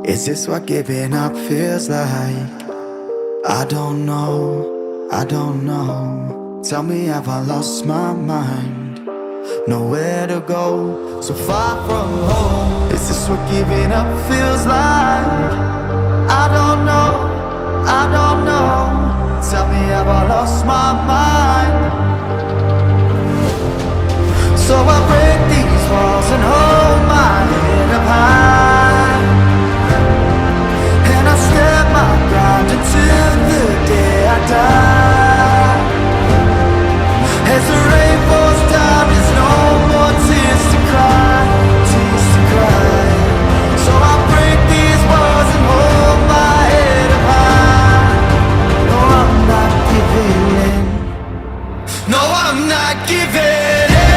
Is this what giving up feels like? I don't know, I don't know. Tell me, have I lost my mind? Nowhere to go, so far from home. Is this what giving up feels like? I don't know, I don't know. Tell me, have I lost my mind? So I break these walls and hold my head up high, and I step my ground until the day I die. As the rain falls down, there's no more tears to cry, tears to cry. So I break these walls and hold my head up high. No, I'm not giving in. No, I'm not giving in.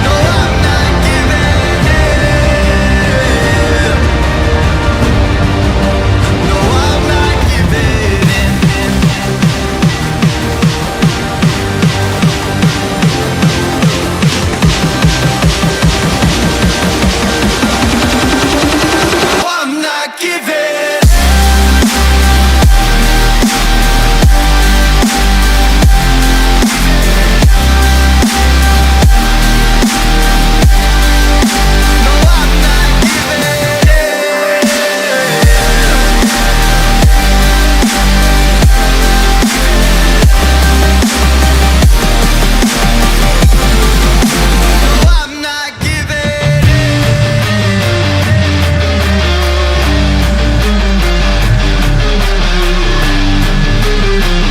No, I'm not giving in. No, I'm not giving in. No, I'm not giving. No, I'm not giving in. No, I'm not giving in. No, I'm not giving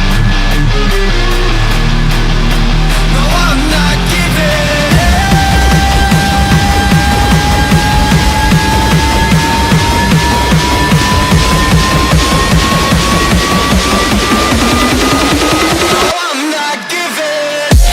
in. No, I'm not giving. No, I'm not giving. No, I'm not giving.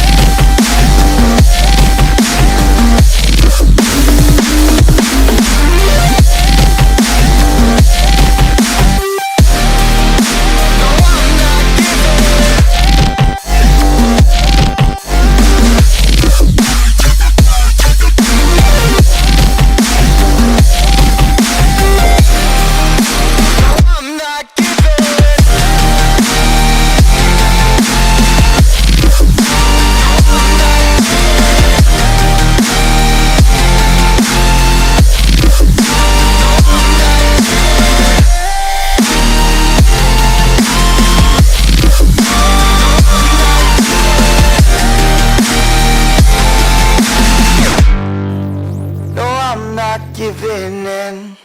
No, I'm not giving in.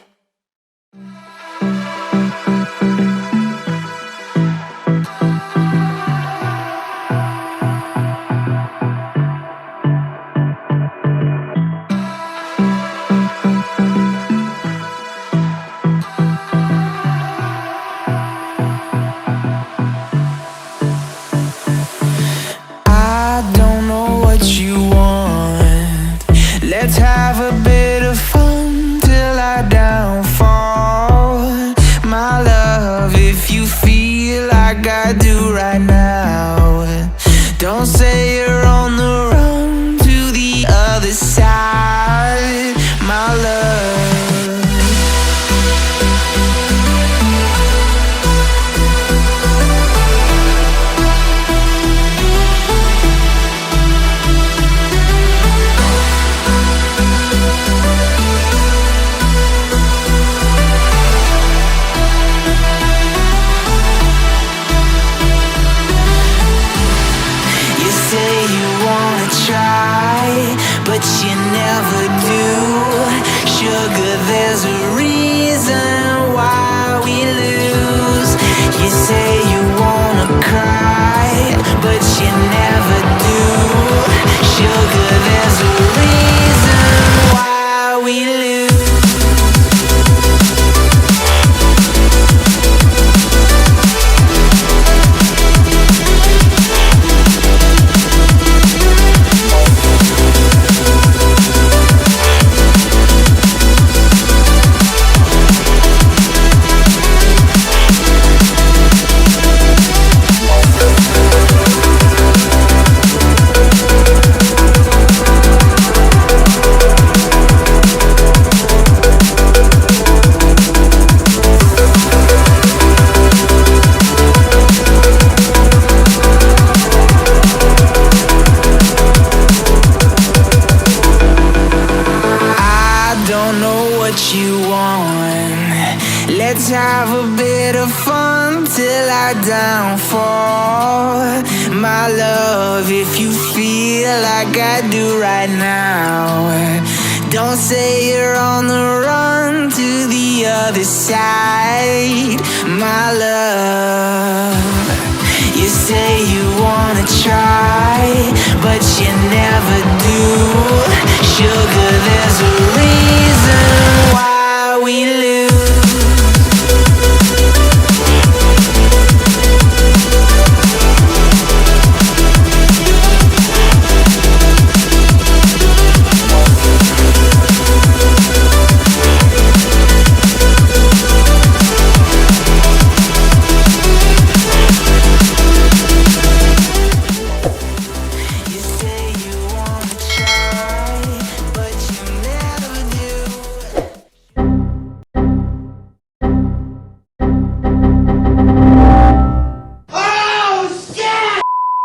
I don't know what you want. Let's have a bit of fun till I downfall. My love, if you feel like I do right now, don't say you're on the run to the other side, my love. You said fall. My love, if you feel like I do right now, don't say you're on the run to the other side. My love, you say you wanna try, but you never do. Sugar, there's a reason why we live